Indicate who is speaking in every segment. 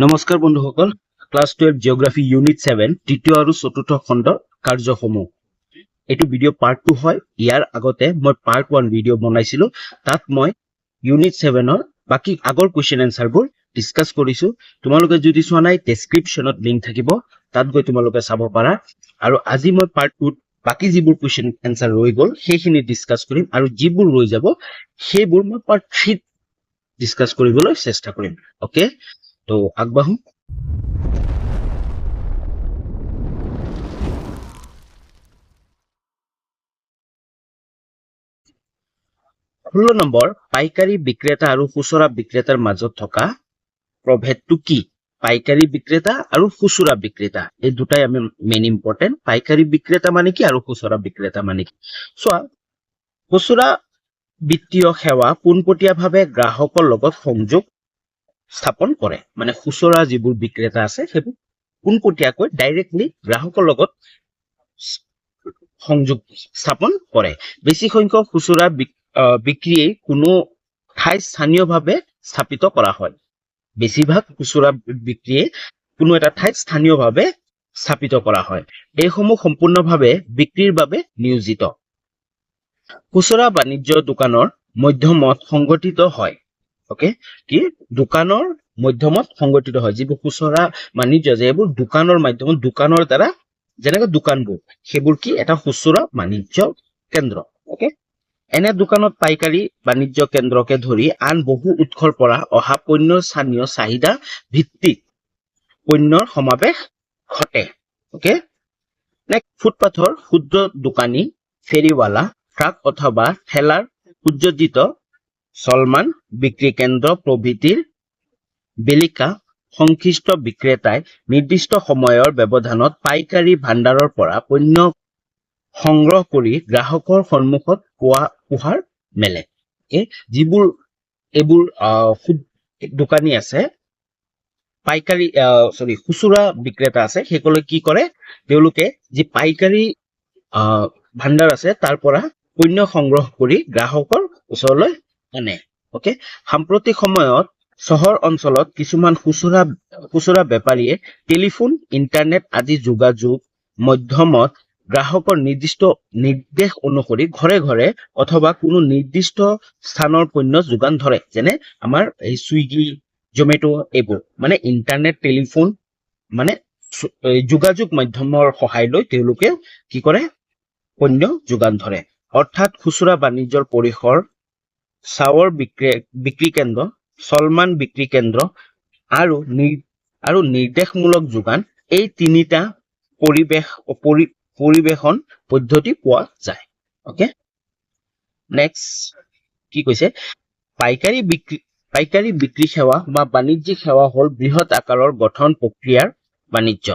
Speaker 1: নমস্কাৰ বন্ধুসকল, class 12 geography unit 7 তৃতীয় আৰু চতুৰ্থ খণ্ডৰ কাৰ্যসমূহ। এইটো ভিডিঅ' পাৰ্ট 2 হয়। ইয়াৰ আগতে মই পাৰ্ট 1 ভিডিঅ' বনাইছিলো, তাত মই ইউনিট 7ৰ বাকি আগৰ কুৱেশ্যন এনচাৰবোৰ ডিছকাছ কৰিছো। তোমালোকে যদি চোৱা নাই, ডেছক্ৰিপশ্যনত লিংক থাকিব, তাত গৈ তোমালোকে চাব পাৰা। আৰু আজি মই পাৰ্ট 2ত বাকি যিবোৰ কুৱেশ্যন এনচাৰ ৰৈ গ'ল সেইখিনি ডিছকাছ কৰিম, আৰু যিবোৰ ৰৈ যাব সেইবোৰ মই পাৰ্ট 3ত ডিছকাছ কৰিবলৈ চেষ্টা কৰিম। অ'কে, তো আগবাঢ়ো। 16 নম্বৰ, পাইকাৰী বিক্ৰেতা আৰু খুচুৰা বিক্ৰেতাৰ মাজত থকা প্ৰভেদটো কি? পাইকাৰী বিক্ৰেতা আৰু খুচুৰা বিক্ৰেতা, এই দুটাই আমি মেইন ইম্পৰ্টেণ্ট। পাইকাৰী বিক্ৰেতা মানে কি আৰু খুচুৰা বিক্ৰেতা মানে কি? চোৱা, খুচুৰা বিত্তীয় সেৱা পোনপটীয়াভাৱে গ্ৰাহকৰ লগত সংযোগ স্থাপন কৰে। মানে খুচুৰা যিবোৰ বিক্ৰেতা আছে সেইবোৰ পোনপটীয়াকৈ ডাইৰেক্টলি গ্ৰাহকৰ লগত সংযোগ স্থাপন কৰে। বেছি সংখ্যক খুচুৰা বিক্ৰীয়ে কোনো ঠাই স্থানীয়ভাৱে স্থাপিত কৰা হয়। বেছিভাগ খুচুৰা বিক্ৰীয়ে কোনো এটা ঠাইত স্থানীয়ভাৱে স্থাপিত কৰা হয়। এইসমূহ সম্পূৰ্ণভাৱে বিক্ৰীৰ বাবে নিয়োজিত। খুচুৰা বাণিজ্য দোকানৰ মধ্যমত সংগঠিত হয়। অ'কে, কি দোকানৰ মধ্যমত সংগঠিত হয়। যিবোৰ খুচুৰা বাণিজ্য যে এইবোৰ দোকানৰ মাধ্যমত, দোকানৰ দ্বাৰা, যেনেকৈ দোকানবোৰ, সেইবোৰ কি এটা খুচুৰা বাণিজ্য কেন্দ্ৰ। অ'কে, এনে দোকানত পাইকাৰী বাণিজ্য কেন্দ্ৰকে ধৰি আন বহু উৎসৰ পৰা অহা পণ্যৰ স্থানীয় চাহিদা ভিত্তিক পণ্যৰ সমাৱেশ ঘটে। অ'কে, ফুটপাথৰ ক্ষুদ্ৰ দোকানী, ফেৰীৱালা, ট্ৰাক অথবা ঠেলাৰ সুজ্জিত চলমান বিক্ৰী কেন্দ্ৰ প্ৰভৃতিৰ বেলিকা সংশ্লিষ্ট বিক্ৰেতাই নিৰ্দিষ্ট সময়ৰ ব্যৱধানত পাইকাৰী ভাণ্ডাৰৰ পৰা পণ্য সংগ্ৰহ কৰি গ্ৰাহকৰ সন্মুখত উপহাৰ মেলে। যিবোৰ এইবোৰ দোকানী আছে, পাইকাৰী খুচুৰা বিক্ৰেতা আছে, সেইসকলে কি কৰে, তেওঁলোকে যি পাইকাৰী ভাণ্ডাৰ আছে তাৰ পৰা পণ্য সংগ্ৰহ কৰি গ্ৰাহকৰ ওচৰলৈ আনে। অ'কে, সাম্প্ৰতিক সময়ত চহৰ অঞ্চলত কিছুমান খুচুৰা বেপাৰীয়ে টেলিফোন, ইণ্টাৰনেট আদি যোগাযোগ মাধ্যমত গ্ৰাহকৰ নিৰ্দিষ্ট নিৰ্দেশ অনুসৰি ঘৰে ঘৰে অথবা কোনো নিৰ্দিষ্ট স্থানৰ পণ্য যোগান ধৰে। যেনে আমাৰ এই চুইগি, জমেট' এইবোৰ মানে ইণ্টাৰনেট, টেলিফোন মানে যোগাযোগ মাধ্যমৰ সহায় লৈ তেওঁলোকে কি কৰে, পণ্য যোগান ধৰে। অৰ্থাৎ খুচুৰা বাণিজ্যৰ পৰিসৰ চাৱৰ বিক্ৰী কেন্দ্ৰ, চলমান বিক্ৰী কেন্দ্ৰ আৰু নিৰ্দেশমূলক যোগান, এই তিনিটা পৰিবেশন পদ্ধতি পোৱা যায়। অ'কে, নেক্সট কি কৈছে, পাইকাৰী বিক্ৰী সেৱা বা বাণিজ্যিক সেৱা হ'ল বৃহৎ আকাৰৰ গঠন প্ৰক্ৰিয়াৰ বাণিজ্য।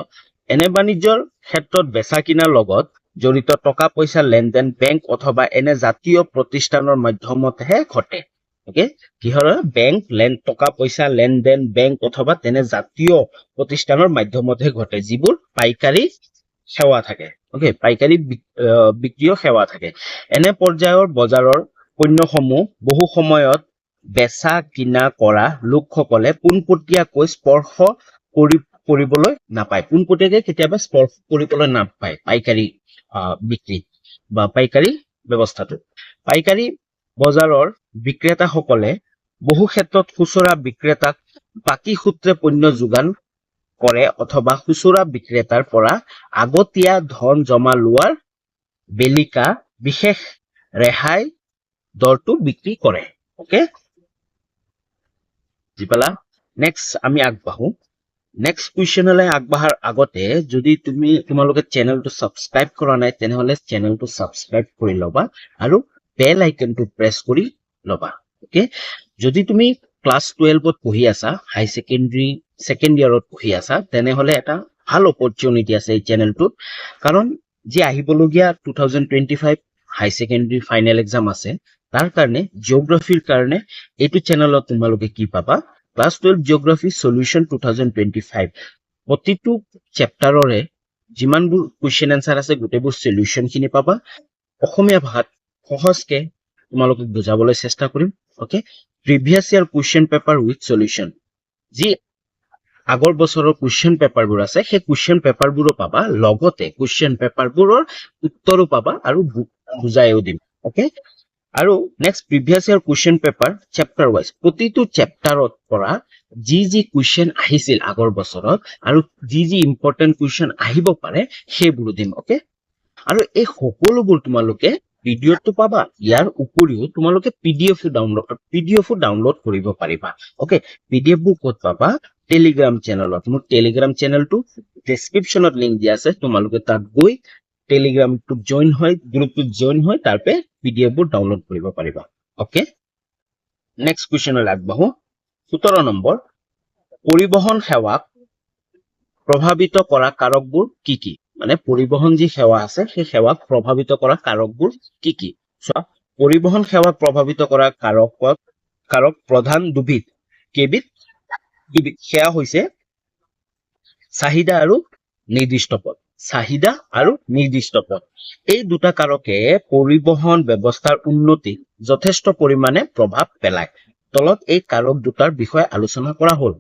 Speaker 1: এনে বাণিজ্যৰ ক্ষেত্ৰত বেচা কিনাৰ লগত জড়িত টকা পইচা লেনদেন বেংক অথবা এনে জাতীয় প্ৰতিষ্ঠানৰ মাধ্যমতহে ঘটে। অ'কে, কিহৰ বেংক টকা পইচা লেনদেন বেংক অথবা তেনে জাতীয় প্ৰতিষ্ঠানৰ মাধ্যমতহে ঘটে, যিবোৰ পাইকাৰী সেৱা থাকে। অ'কে, পাইকাৰী বিক্ৰীয় সেৱা থাকে। এনে পৰ্যায়ৰ বজাৰৰ পণ্যসমূহ বহু সময়ত বেচা কিনা কৰা লোকসকলে পোনপটীয়াকৈ স্পৰ্শ কৰিবলৈ নাপায়। পোনপটীয়াকৈ কেতিয়াবা স্পৰ্শ কৰিবলৈ নাপায় পাইকাৰী বিক্ৰী বা পাইকাৰী ব্যৱস্থাটো। পাইকাৰী বজাৰৰ বিক্ৰেতাসকলে বহু ক্ষেত্ৰত খুচুৰা বিক্ৰেতাক বাকী সূত্ৰে পণ্য যোগান কৰে অথবা খুচুৰা বিক্ৰেতাৰ পৰা আগতীয়া ধন জমা লোৱাৰ বেলিকা বিশেষ ৰেহাই দৰটো বিক্ৰী কৰে। অ'কে, বুজি নেক্সট আমি আগবাঢ়ো। নেক্সট কুৱেশ্যনলৈ আগবাঢ়াৰ আগতে যদি তোমালোকে চেনেলটো ছাবস্ক্ৰাইব কৰা নাই, তেনেহ'লে চেনেলটো ছাবস্ক্ৰাইব কৰি ল'বা আৰু বেল আইকনটো প্ৰেছ কৰি ল'বা। অ'কে, যদি তুমি ক্লাছ 12ত পঢ়ি আছা, হাই ছেকেণ্ডাৰী ছেকেণ্ড ইয়াৰত পঢ়ি আছা, তেনেহ'লে এটা ভাল অপৰচুনিটি আছে এই চেনেলটোত। কাৰণ যি আহিবলগীয়া 2025 হাই ছেকেণ্ডাৰী ফাইনেল এক্সাম আছে, তাৰ কাৰণে জিঅ'গ্ৰাফীৰ কাৰণে এইটো চেনেলত তোমালোকে কি পাবা, ক্লাছ 12 জিঅ'গ্ৰাফী সলিউশ্যন 2025 প্ৰতিটো চেপ্টাৰৰে যিমানবোৰ কুৱেশ্যন এনচাৰ আছে গোটেইবোৰ সলিউশ্যন খিনি পাবা। অসমীয়া ভাষাত সহজকে তোমালোকক বুজাবলৈ চেষ্টা কৰিম। Okay, previous year question paper with solution, যি আগৰ বছৰৰ কুৱেশ্যন পেপাৰবোৰ আছে সেই কুৱেশ্যন পেপাৰবোৰো পাবা লগতে কুৱেশ্যন পেপাৰবোৰৰ উত্তৰো পাবা আৰু বুজাইও দিম ওকে আৰু next previous year question paper chapter wise প্ৰতিটো চেপ্টাৰত পৰা যি কুৱেশ্যন আহিছিল আগৰ বছৰত আৰু যি ইম্পৰ্টেণ্ট কুৱেশ্যন আহিব পাৰে সেইবোৰ দিম ওকে আৰু এই সকলোবোৰ তোমালোকে ভিডিঅ'টো পাবা ইয়াৰ উপৰিও তোমালোকে পিডিএফও ডাউনলোড কৰিব পাৰিবা ওকে পিডিএফবোৰ ক'ত পাবা টেলিগ্ৰাম চেনেলত মোৰ টেলিগ্ৰাম চেনেলটো ডেছক্ৰিপশ্যনত লিংক দিয়া আছে তোমালোকে তাত গৈ টেলিগ্ৰামটোত জইন হয় গ্ৰুপটোত জইন হয় তাৰপে পিডিএফবোৰ ডাউনলোড কৰিব পাৰিবা ওকে নেক্সট কুৱেশ্যনলৈ আগবাঢ়ো 17 নম্বৰ পৰিবহন সেৱাক প্ৰভাৱিত কৰা কাৰকবোৰ কি কি মানে পৰিবহন যি সেৱা আছে সেই সেৱাক প্ৰভাৱিত কৰা কাৰকবোৰ কি কি পৰিবহন সেৱাক প্ৰভাৱিত কৰা কাৰক প্ৰধান দুবিধ কেইবিধ সেয়া হৈছে চাহিদা আৰু নিৰ্দিষ্ট পথ চাহিদা আৰু নিৰ্দিষ্ট পথ এই দুটা কাৰকে পৰিবহন ব্যৱস্থাৰ উন্নতিক যথেষ্ট পৰিমাণে প্ৰভাৱ পেলায় তলত এই কাৰক দুটাৰ বিষয়ে আলোচনা কৰা হ'ল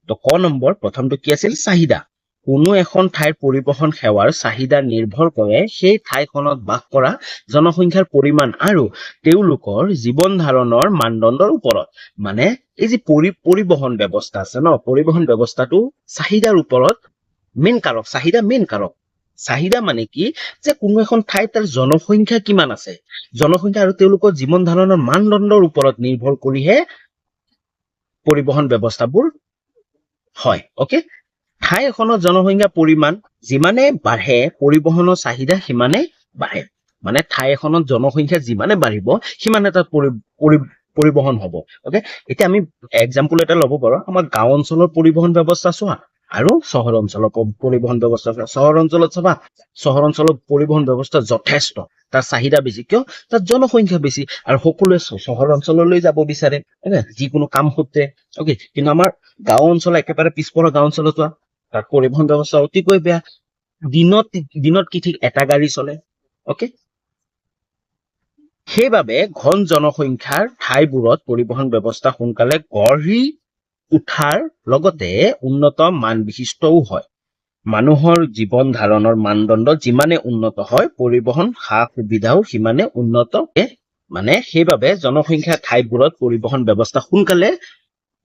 Speaker 1: তো ক নম্বৰ প্ৰথমটো কি আছিল চাহিদা কোনো এখন ঠাইৰ পৰিবহন সেৱাৰ চাহিদা নিৰ্ভৰ কৰে সেই ঠাইখনত বাস কৰা জনসংখ্যাৰ পৰিমাণ আৰু তেওঁলোকৰ জীৱন ধাৰণৰ মানদণ্ডৰ ওপৰত মানে এই যে পৰিবহন ব্যৱস্থা আছে ন পৰিবহন ব্যৱস্থাটো চাহিদাৰ ওপৰত মেইন কাৰক চাহিদা মানে কি যে কোনো এখন ঠাইৰ তাৰ জনসংখ্যা কিমান আছে জনসংখ্যা আৰু তেওঁলোকৰ জীৱন ধাৰণৰ মানদণ্ডৰ ওপৰত নিৰ্ভৰ কৰিহে পৰিবহন ব্যৱস্থাবোৰ হয় ওকে ঠাই এখনৰ জনসংখ্যা পৰিমাণ যিমানে বাঢ়ে পৰিবহনৰ চাহিদা সিমানে বাঢ়ে মানে ঠাই এখনত জনসংখ্যা যিমানে বাঢ়িব সিমানে তাত পৰিবহন হ'ব ওকে এতিয়া আমি এক্সাম্পল এটা ল'ব পাৰো আমাৰ গাঁও অঞ্চলৰ পৰিবহন ব্যৱস্থা চোৱা আৰু চহৰ অঞ্চলৰ পৰিবহন ব্যৱস্থা চহৰ অঞ্চলত চাবা চহৰ অঞ্চলৰ পৰিবহন ব্যৱস্থা যথেষ্ট তাৰ চাহিদা বেছি কিয় তাত জনসংখ্যা বেছি আৰু সকলোৱে চহৰ অঞ্চললৈ যাব বিচাৰে যিকোনো কাম সূত্ৰে ওকে কিন্তু আমাৰ গাঁও অঞ্চল একেবাৰে পিছপৰা গাঁও অঞ্চলত চোৱা তাত পৰিবহন ব্যৱস্থা অতিকৈ বেয়া দিনত কি ঠিক এটা গাড়ী চলে ওকে সেইবাবে ঘন জনসংখ্যাৰ ঠাইবোৰত পৰিবহন ব্যৱস্থা সোনকালে গঢ়ি উঠাৰ লগতে উন্নত মান বিশিষ্টও হয় মানুহৰ জীৱন ধাৰণৰ মানদণ্ড যিমানে উন্নত হয় পৰিবহন সা সুবিধাও সিমানে উন্নত মানে সেইবাবে জনসংখ্যা ঠাইবোৰত পৰিবহন ব্যৱস্থা সোনকালে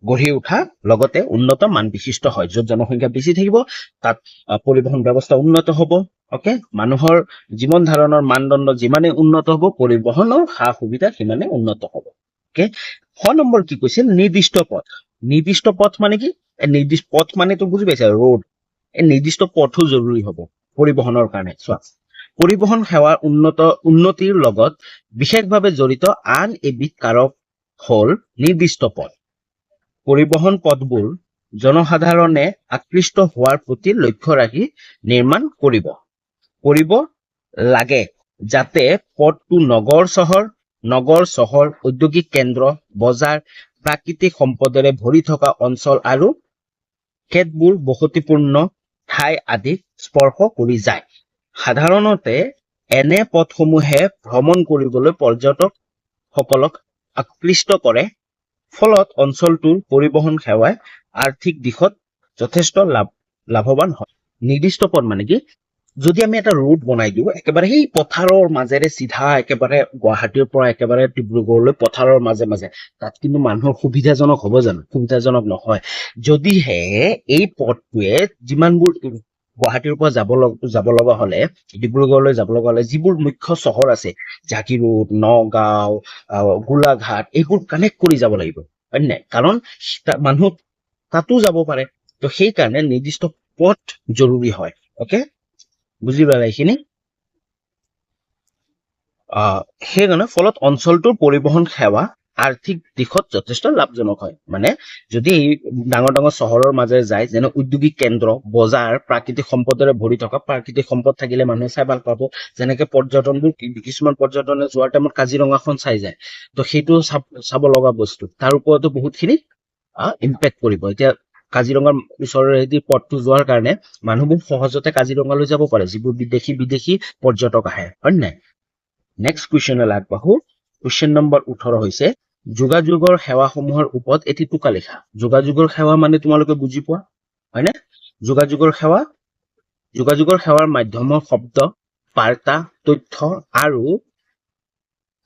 Speaker 1: গঢ়ি উঠা লগতে উন্নত মান বিশিষ্ট হয় য'ত জনসংখ্যা বেছি থাকিব তাত পৰিবহন ব্যৱস্থা উন্নত হ'ব ওকে মানুহৰ জীৱন ধাৰণৰ মানদণ্ড যিমানে উন্নত হ'ব পৰিবহনৰ সা সুবিধা সিমানে উন্নত হ'ব ওকে 6 নম্বৰ কি কৈছিল নিৰ্দিষ্ট পথ মানে কি নিৰ্দিষ্ট পথ মানে তো বুজি পাইছা ৰোড এই নিৰ্দিষ্ট পথো জৰুৰী হ'ব পৰিবহনৰ কাৰণে চোৱা পৰিবহন সেৱাৰ উন্নতিৰ লগত বিশেষভাৱে জড়িত আন এবিধ কাৰক হ'ল নিৰ্দিষ্ট পথ পৰিবহন পথবোৰ জনসাধাৰণে আকৃষ্ট হোৱাৰ প্ৰতি লক্ষ্য ৰাখি নিৰ্মাণ কৰিব লাগে যাতে পথটো নগৰ চহৰ ঔদ্যোগিক কেন্দ্ৰ বজাৰ প্ৰাকৃতিক সম্পদেৰে ভৰি থকা অঞ্চল আৰু ক্ষেত্ৰবোৰ বসতিপূৰ্ণ ঠাই আদিক স্পৰ্শ কৰি যায় সাধাৰণতে এনে পথসমূহে ভ্ৰমণ কৰিবলৈ পৰ্যটকসকলক আকৃষ্ট কৰে ফলত অঞ্চলটোৰ পৰিবহন সেৱাই আৰ্থিক দিশত যথেষ্ট লাভৱান হয় নিৰ্দিষ্ট পথ মানে কি যদি আমি এটা ৰোড বনাই দিওঁ একেবাৰে সেই পথাৰৰ মাজেৰে চিধা একেবাৰে গুৱাহাটীৰ পৰা একেবাৰে ডিব্ৰুগড়লৈ পথাৰৰ মাজে মাজে তাত কিন্তু মানুহৰ সুবিধাজনক হ'ব জানো সুবিধাজনক নহয় যদিহে এই পথটোৱে যিমানবোৰ গুৱাহাটীৰ পৰা যাব লগা হলে ডিব্ৰুগড়লৈ যাব লগা হলে যিবোৰ মুখ্য চহৰ আছে জাগিৰোড নগাঁও গোলাঘাট এইবোৰ কানেক্ট কৰি যাব লাগিব হয় নাই কাৰণ মানুহ তাতো যাব পাৰে তো সেইকাৰণে নিৰ্দিষ্ট পথ জৰুৰী হয় ওকে বুজি পালা এইখিনি সেইকাৰণে ফলত অঞ্চলটোৰ পৰিবহন সেৱা আৰ্থিক দিশত যথেষ্ট লাভজনক হয় মানে যদি ডাঙৰ চহৰৰ মাজেৰে যায় যেনে ঔদ্যোগিক কেন্দ্ৰ বজাৰ প্ৰাকৃতিক সম্পদেৰে ভৰি থকা প্ৰাকৃতিক সম্পদ থাকিলে মানুহে চাই ভাল পাব যেনেকে পৰ্যটনবোৰ কিছুমান পৰ্যটনে যোৱাৰ টাইমত কাজিৰঙাখন চাই যায় তো সেইটো চাব লগা বস্তু তাৰ ওপৰতো বহুতখিনি ইম্পেক্ট কৰিব এতিয়া কাজিৰঙাৰ ওচৰেদি পথটো যোৱাৰ কাৰণে মানুহবোৰ সহজতে কাজিৰঙালৈ যাব পাৰে যিবোৰ বিদেশী পৰ্যটক আহে হয় নাই নেক্সট কুৱেশ্যনলৈ আগবাঢ়ো কুৱেশ্যন নম্বৰ 18 হৈছে যোগাযোগৰ সেৱাসমূহৰ ওপৰত এটি টোকা লিখা যোগাযোগৰ সেৱা মানে তোমালোকে বুজি পোৱা হয়নে? যোগাযোগৰ সেৱাৰ মাধ্যমৰ শব্দ, বাৰ্তা, তথ্য আৰু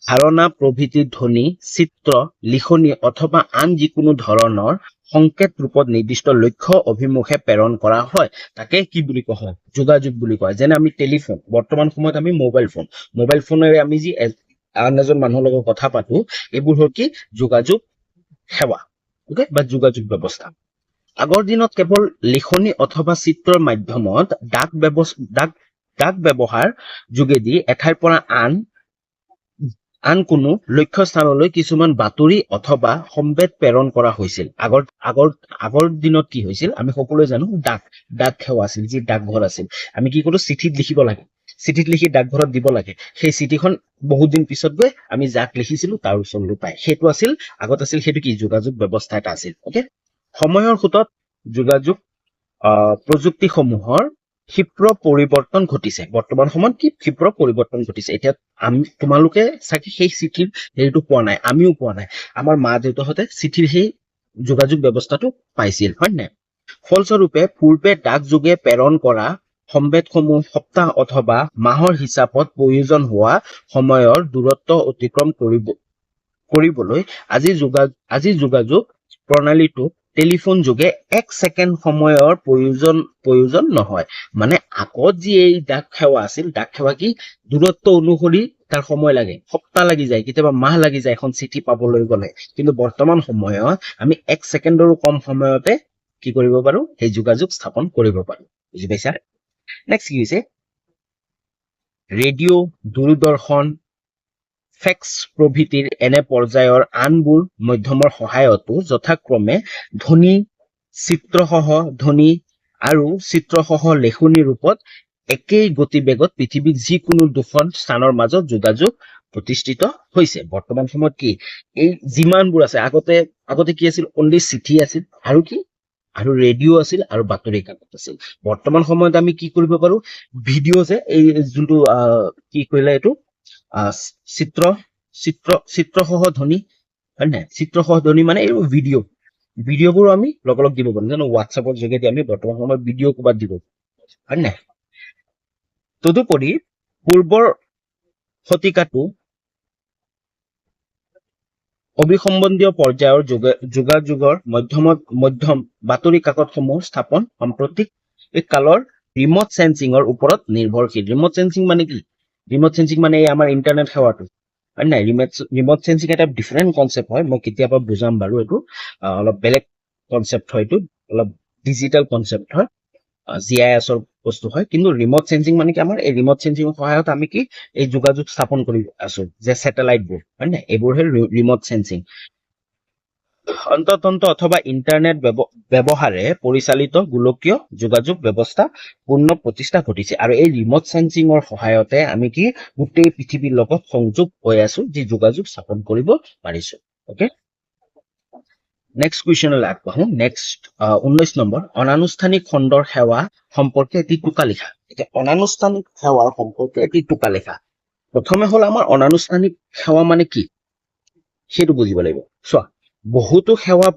Speaker 1: ধাৰণা প্ৰভৃতি ধ্বনি, চিত্ৰ, লিখনি অথবা আন যিকোনো ধৰণৰ সংকেত ৰূপত নিৰ্দিষ্ট লক্ষ্য অভিমুখে প্ৰেৰণ কৰা হয়। তাকে কি বুলি কোৱা হয়? যোগাযোগ বুলি কোৱা হয়। যেনে আমি টেলিফোন, বৰ্তমান সময়ত আমি মোবাইল ফোনেৰে আমি যি আন এজন মানুহৰ লগত কথা পাতো, এইবোৰ হ'ল কি? যোগাযোগ সেৱা, ওকে, বা যোগাযোগ ব্যৱস্থা। আগৰ দিনত কেৱল লিখনি অথবা চিত্ৰৰ মাধ্যমত ডাক ব্যৱহাৰ যোগেদি এঠাইৰ পৰা আন কোনো লক্ষ্য স্থানলৈ কিছুমান বাতৰি অথবা সম্বেদ প্ৰেৰণ কৰা হৈছিল। আগৰ দিনত কি হৈছিল? আমি সকলোৱে জানো ডাক সেৱা আছিল, যি ডাকঘৰ আছিল। আমি কি কৰো? চিঠিত লিখিব লাগে, চিঠিত লিখি ডাকঘৰত দিব লাগে। সেই চিঠিখন বহুত দিন পিছত গৈ আমি যাক লিখিছিলো তাৰ ওচৰলৈ পায়। সেইটো আছিল আগত আছিল, সেইটো কি? যোগাযোগ ব্যৱস্থা এটা আছিল। ওকে, সময়ৰ সোঁতত যোগাযোগ প্ৰযুক্তিসমূহৰ ক্ষিপ্ৰ পৰিৱৰ্তন ঘটিছে। বৰ্তমান সময়ত কি ক্ষিপ্ৰ পৰিৱৰ্তন ঘটিছে? এতিয়া তোমালোকে চাগে সেই চিঠিৰ হেৰিটো পোৱা নাই, আমিও পোৱা নাই। আমাৰ মা দেউতাহঁতে চিঠিৰ সেই যোগাযোগ ব্যৱস্থাটো পাইছিল, হয় নাই? ফলস্বৰূপে পূৰ্বে ডাক যোগে প্ৰেৰণ কৰা সম্বেদসমূহ সপ্তাহ অথবা মাহৰ হিচাপত প্ৰয়োজন হোৱা সময়ৰ দূৰত্ব অতিক্ৰম কৰিবলৈ আজি যোগাযোগ প্ৰণালীটো টেলিফোন যোগে 1 ছেকেণ্ড সময়ৰ প্ৰয়োজন নহয়। মানে আগত যি এই ডাক সেৱা আছিল, ডাক সেৱা কি দূৰত্ব অনুসৰি তাৰ সময় লাগে, সপ্তাহ লাগি যায়, কেতিয়াবা মাহ লাগি যায় এখন চিঠি পাবলৈ গ'লে। কিন্তু বৰ্তমান সময়ত আমি 1 ছেকেণ্ডৰো কম সময়তে কি কৰিব পাৰো? সেই যোগাযোগ স্থাপন কৰিব পাৰো। বুজি পাইছা? নেক্সট কি হৈছে? ৰেডিঅ', দূৰদৰ্শন, ফেক্স প্ৰভৃতিৰ এনে পৰ্যায়ৰ আনবোৰ মাধ্যমৰ সহায়তো যথাক্ৰমে ধ্বনি আৰু চিত্ৰসহ লেখনি ৰূপত একেই গতিবেগত পৃথিৱীৰ যিকোনো দুখন স্থানৰ মাজত যোগাযোগ প্ৰতিষ্ঠিত হৈছে। বৰ্তমান সময়ত কি এই যিমানবোৰ আছে, আগতে কি আছিল? অনলি চিঠি আছিল, আৰু কি? আৰু ৰেডিঅ' আছিল, আৰু বাতৰি কাকত আছিল। বৰ্তমান সময়ত আমি কি কৰিব পাৰো? ভিডিঅ' যে এই যোনটো কি কৰিলে এইটো চিত্ৰসহ ধ্বনি, হয় নাই? চিত্ৰসহ ধ্বনি মানে এই ভিডিঅ'বোৰো আমি লগ দিব পাৰো। যেনে হোৱাটছএপৰ যোগেদি আমি বৰ্তমান সময়ত ভিডিঅ' ক'ৰবাত দিব পাৰো, হয় নাই? তদুপৰি পূৰ্বৰ শতিকাটো অভিসম্বন্ধীয় পৰ্যায়ৰ যোগাযোগৰ মধ্যম বাতৰি কাকতসমূহ স্থাপন সাম্প্ৰতিক কালৰ ৰিমট সেন্সিঙৰ ওপৰত নিৰ্ভৰশীল। ৰিমট সেন্সিং মানে কি? ৰিমট সেন্সিং মানে এই আমাৰ ইণ্টাৰনেট সেৱাটো, হয় নাই? ৰিমট সেন্সিং এটা ডিফাৰেণ্ট কনচেপ্ট হয়, মই কেতিয়াবা বুজাম বাৰু। এইটো অলপ বেলেগ কনচেপ্ট হয়, এইটো অলপ ডিজিটেল কনচেপ্ট হয়, GIS-ৰ বস্তু হয়। কিন্তু ৰিমট সেন্সিং মানে কি? আমাৰ এই ৰিমট সেন্সিঙৰ সহায়ত আমি কি এই যোগাযোগ স্থাপন কৰি আছো, যে চেটেলাইটবোৰ, হয় নাই? এইবোৰহে ৰিমট সেন্সিং। অন্ততন্ত্ৰ অথবা ইন্টাৰনেট ব্যৱহাৰে পৰিচালিত গোলকীয় যোগাযোগ ব্যৱস্থা পূৰ্ণ প্ৰতিষ্ঠা ঘটিছে। আৰু এই ৰিমট সেন্সিঙৰ সহায়তে আমি কি গোটেই পৃথিৱীৰ লগত সংযোগ হৈ আছো, যি যোগাযোগ স্থাপন কৰিব পাৰিছো। ওকে, নেক্সট কুৱেশ্যনলৈ আগবাঢ়ো। নেক্সট 19 নম্বৰ, অনানুষ্ঠানিক খণ্ডৰ সেৱা সম্পৰ্কে এটি টোকা লিখা। এতিয়া অনানুষ্ঠানিক সেৱাৰ সম্পৰ্কে এটি টোকা লিখা। প্ৰথমে হ'ল আমাৰ অনানুষ্ঠানিক সেৱা মানে কি, সেইটো বুজিব লাগিব। চোৱা, বহুতো সেৱা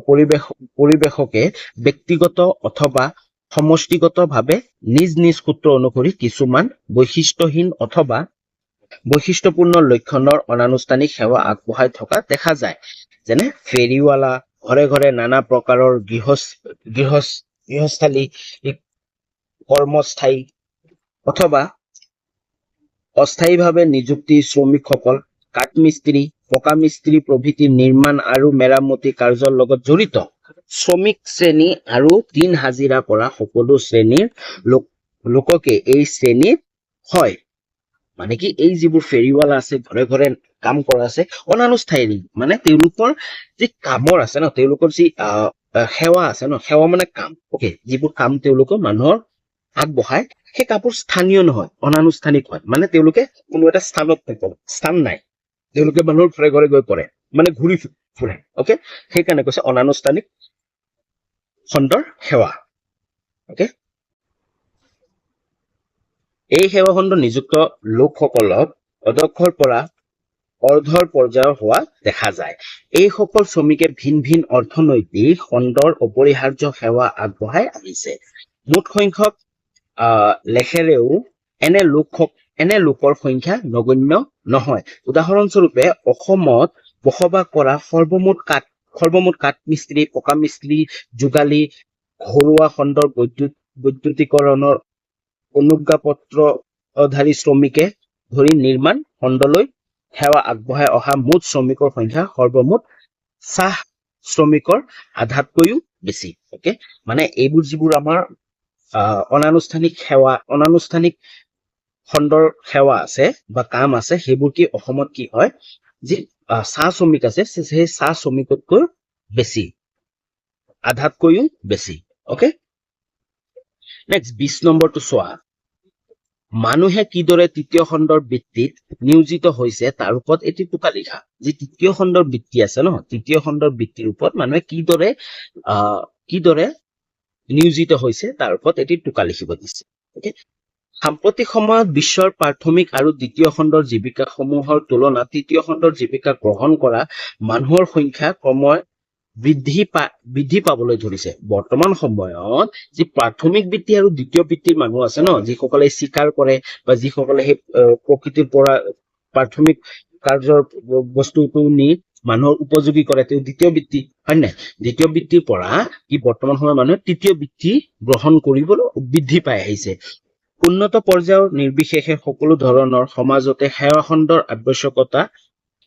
Speaker 1: পৰিৱেশকে ব্যক্তিগত অথবা সমষ্টিগতভাৱে নিজ সূত্ৰ অনুসৰি কিছুমান বৈশিষ্ট্যহীন অথবা বৈশিষ্ট্যপূৰ্ণ লক্ষণৰ অনানুষ্ঠানিক সেৱা আগবঢ়াই থকা দেখা যায়। যেনে ফেৰীৱালা, ঘৰে ঘৰে নানা প্ৰকাৰৰ গৃহস্থালী, কৰ্মস্থায়ী অথবা অস্থায়ীভাৱে নিযুক্তি শ্ৰমিকসকল, কাঠমিস্ত্ৰী, পকা মিস্ত্ৰী প্ৰভৃতি নিৰ্মাণ আৰু মেৰামতি কাৰ্যৰ লগত জড়িত শ্ৰমিক শ্ৰেণী আৰু দিন হাজিৰা কৰা সকলো শ্ৰেণীৰ লোককে এই শ্ৰেণীত হয়। মানে কি এই যিবোৰ ফেৰীৱালা আছে, ঘৰে ঘৰে কাম কৰা আছে, অনানুষ্ঠানিক মানে তেওঁলোকৰ যি কামৰ আছে ন, তেওঁলোকৰ যি সেৱা আছে ন, সেৱা মানে কাম, অকে, যিবোৰ কাম তেওঁলোকৰ মানুহৰ আগবঢ়ায়, সেই কামবোৰ স্থানীয় নহয়, অনানুষ্ঠানিক হয়। মানে তেওঁলোকে কোনো এটা স্থান নাই, তেওঁলোকে মানুহৰ ঘৰে ঘৰে গৈ পৰে, মানে ঘূৰি ফুৰে। অকে, সেইকাৰণে কৈছে অনানুষ্ঠানিক খণ্ডৰ সেৱা। অকে, এই সেৱা খণ্ড নিযুক্ত লোকসকলক অধ্যক্ষৰ পৰা অৰ্ধৰ পৰ্যায়ৰ হোৱা দেখা যায়। এইসকল শ্ৰমিকে ভিন ভিন অৰ্থনৈতিক খণ্ডৰ অপৰিহাৰ্য সেৱা আগবঢ়াই আহিছে। মুঠ সংখ্যক লেখেৰেও এনে লোকৰ সংখ্যা নগণ্য নহয়। উদাহৰণস্বৰূপে অসমত বসবাস কৰা সৰ্বমুঠ কাঠ মিস্ত্ৰী, পকা মিস্ত্ৰী, যোগালী, ঘৰুৱা খণ্ডৰ বৈদ্যুতিকৰণৰ অনুজ্ঞাপত্ৰধাৰী শ্ৰমিকে ধৰি নিৰ্মাণ খণ্ডলৈ সেৱা আগবঢ়াই অহা মুঠ শ্ৰমিকৰ সংখ্যা সৰ্বমুঠ চাহ শ্ৰমিকৰ আধাতকৈও বেছি। ওকে, মানে এইবোৰ যিবোৰ আমাৰ অনানুষ্ঠানিক খণ্ডৰ সেৱা আছে বা কাম আছে, সেইবোৰ কি অসমত কি হয়, যি চাহ শ্ৰমিক আছে সেই চাহ শ্ৰমিকতকৈ বেছি, আধাতকৈও বেছি। ওকে, নেক্সট 20 নম্বৰটো চোৱা। মানুহে কিদৰে তৃতীয় খণ্ডৰ বৃত্তিত নিয়োজিত হৈছে তাৰ ওপৰত এটি টোকা লিখা। যি তৃতীয় খণ্ডৰ বৃত্তি আছে ন, তৃতীয় খণ্ডৰ বৃত্তিৰ ওপৰত মানুহে কিদৰে নিয়োজিত হৈছে তাৰ ওপৰত এটি টোকা লিখিব দিছে। ওকে, সাম্প্ৰতিক সময়ত বিশ্বৰ প্ৰাথমিক আৰু দ্বিতীয় খণ্ডৰ জীৱিকাসমূহৰ তুলনাত তৃতীয় খণ্ডৰ জীৱিকা গ্ৰহণ কৰা মানুহৰ সংখ্যা ক্ৰমে বৃদ্ধি পাবলৈ ধৰিছে। বৰ্তমান সময়ত যি প্ৰাথমিক বৃত্তি আৰু দ্বিতীয় বৃত্তিৰ মানুহ আছে ন, যিসকলে স্বীকাৰ কৰে বা যিসকলে সেই প্ৰকৃতিৰ পৰা প্ৰাথমিক কাৰ্যৰ বস্তুটো নি মানুহৰ উপযোগী কৰে, তেওঁ দ্বিতীয় বৃত্তি, হয় নাই? দ্বিতীয় বৃত্তিৰ পৰা কি বৰ্তমান সময়ত মানুহে তৃতীয় বৃত্তি গ্ৰহণ কৰিবলৈ বৃদ্ধি পাই আহিছে। উন্নত পৰ্যায়ৰ নিৰ্বিশেষে সকলো ধৰণৰ সমাজতে সেৱা খণ্ডৰ আৱশ্যকতা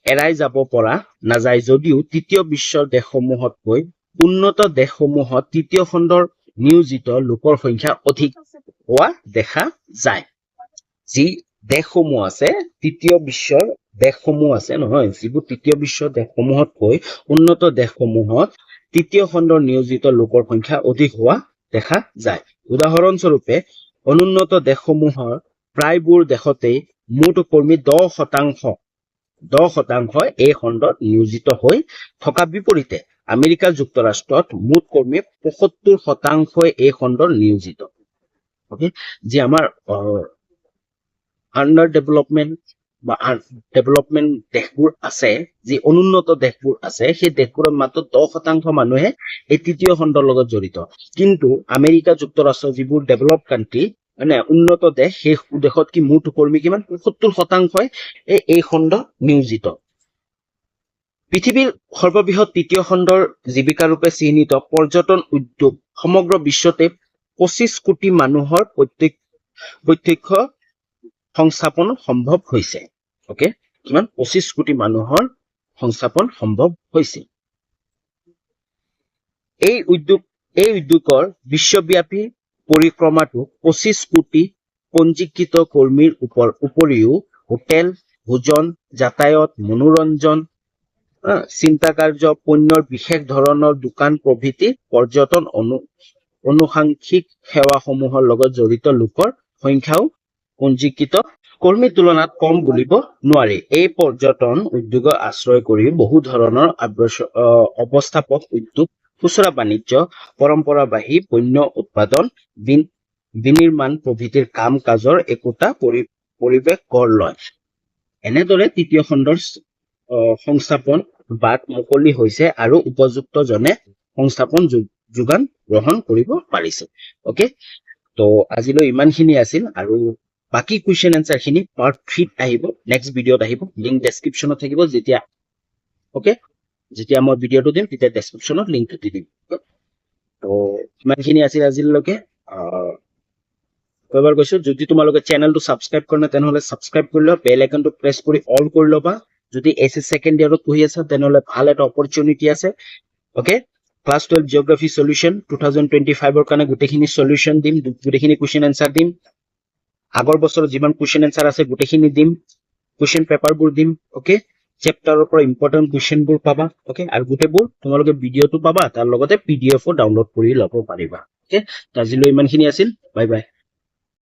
Speaker 1: এৰাই যাব পৰা নাযায় যদিও তৃতীয় বিশ্বৰ দেশসমূহতকৈ উন্নত দেশসমূহত তৃতীয় খণ্ডৰ নিয়োজিত লোকৰ সংখ্যা অধিক হোৱা দেখা যায়। যি দেশসমূহ আছে, তৃতীয় বিশ্বৰ দেশসমূহ আছে নহয়, যিবোৰ তৃতীয় বিশ্বৰ দেশসমূহতকৈ উন্নত দেশসমূহত তৃতীয় খণ্ডৰ নিয়োজিত লোকৰ সংখ্যা অধিক হোৱা দেখা যায়। উদাহৰণস্বৰূপে অনুন্নত দেশসমূহৰ প্ৰায়বোৰ দেশতেই মুঠ কৰ্মী 10% এই খণ্ডত নিয়োজিত হৈ থকা বিপৰীতে আমেৰিকা যুক্তৰাষ্ট্ৰত মুঠ কৰ্মী 75% এই খণ্ডৰ নিয়োজিত। ওকে, যি আমাৰ আণ্ডাৰ ডেভেলপমেণ্ট বা ডেভেলপমেণ্ট দেশবোৰ আছে, যি অনুন্নত দেশবোৰ আছে, সেই দেশবোৰত মাত্ৰ 10% মানুহে এই তৃতীয় খণ্ডৰ লগত জড়িত। কিন্তু আমেৰিকা যুক্তৰাষ্ট্ৰ যিবোৰ ডেভেলপ কাণ্ট্ৰি, মানে উন্নত দেশ, সেই দেশত কি মুঠ কৰ্মী কিমান? 75% এই খণ্ড নিয়োজিত। পৃথিৱীৰ সৰ্ববৃহৎ তৃতীয় খণ্ডৰ জীৱিকা ৰূপে চিহ্নিত পৰ্যটন উদ্যোগ সমগ্ৰ বিশ্বতে 25 কোটি মানুহৰ প্ৰত্যক্ষ সংস্থাপন সম্ভৱ হৈছে। ওকে, কিমান? 25 কোটি মানুহৰ সংস্থাপন সম্ভৱ হৈছে। এই উদ্যোগৰ বিশ্বব্যাপী পৰিক্ৰমাটো 25 কোটি পঞ্জীকৃত কৰ্মীৰ উপৰিও হোটেল, ভোজন, যাতায়াত, মনোৰঞ্জন, চিন্তাকাৰ্য, পণ্যৰ বিশেষ ধৰণৰ দোকান প্ৰভৃতি পৰ্যটন আনুষাংগিক সেৱাসমূহৰ লগত জড়িত লোকৰ সংখ্যাও পঞ্জীকৃত কৰ্মীৰ তুলনাত কম বুলিব নোৱাৰি। এই পৰ্যটন উদ্যোগক আশ্ৰয় কৰি বহু ধৰণৰ অৱস্থাপক উদ্যোগ, খুচুৰা বাণিজ্য, পৰম্পৰাবাহী পণ্য উৎপাদন, বিনিৰ্মাণ প্ৰভৃতিৰ কাম কাজৰ একোটা পৰিৱেশ গঢ় লয়। এনেদৰে তৃতীয় খণ্ডৰ সংস্থাপন বাট মুকলি হৈছে আৰু উপযুক্ত জনে সংস্থাপন যোগান গ্ৰহণ কৰিব পাৰিছে। ওকে, তো আজিলৈ ইমানখিনি আছিল আৰু বাকি কুৱেশ্যন এনসাৰ খিনি পাৰ্ট 3 আহিব, নেক্সট ভিডিঅ'ত আহিব, লিংক ডেছক্ৰিপশ্যনত থাকিব। যেতিয়া মই ভিডিঅ'টো দিম তেতিয়া ডেছক্ৰিপশ্যনত লিংকটো দি দিম। তো ইমানখিনি আছিল আজিলৈকে। এবাৰ কৈছো, যদি তোমালোকে চেনেলটো ছাবস্ক্ৰাইব কৰা নাই তেনেহ'লে ছাবস্ক্ৰাইব কৰি লোৱা, বেল আইকনটো প্ৰেছ কৰি অল কৰি ল'বা। যদি এছএছ ছেকেণ্ড ইয়াৰত পঢ়ি আছা তেনেহ'লে ভাল এটা অপৰচুনিটি আছে। ওকে, ক্লাছ 12 জিঅ'গ্ৰাফি সলিউশ্যন 2025ৰ কাৰণে গোটেইখিনি সলিউশ্যন দিম, গোটেইখিনি কুৱেশ্যন এনসাৰ দিম। আগৰ বছৰত যিমান কুৱেশ্যন এনসাৰ আছে গোটেইখিনি দিম, কুৱেশ্যন পেপাৰবোৰ দিম। ওকে, চেপ্টাৰৰ পৰা ইম্পৰ্টেণ্ট কুৱেশ্যনবোৰ পাবা। ওকে, আৰু গোটেইবোৰ তোমালোকে ভিডিঅ'টো পাবা, তাৰ লগতে PDF ডাউনলোড কৰি ল'ব পাৰিবা। ওকে, আজিলৈ ইমানখিনি আছিল, বাই বাই।